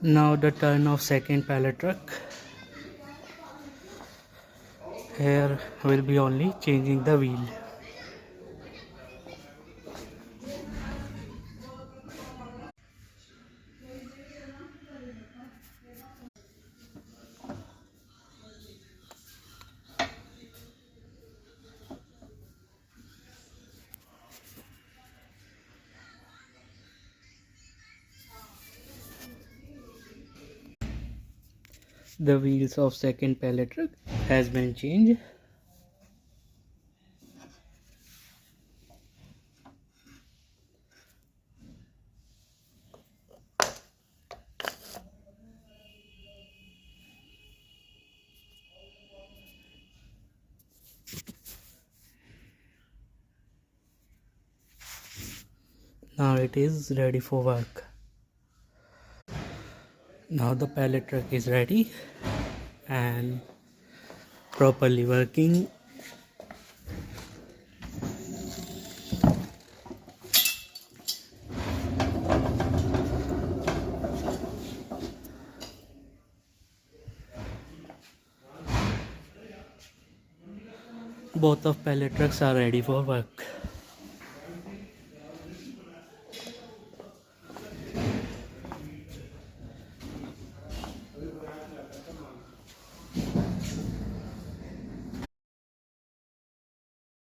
Now the turn of second pallet truck. Here will be only changing the wheel. The wheels of second pallet truck has been changed. Now it is ready for work. Now the pallet truck is ready and properly working. Both of pallet trucks are ready for work.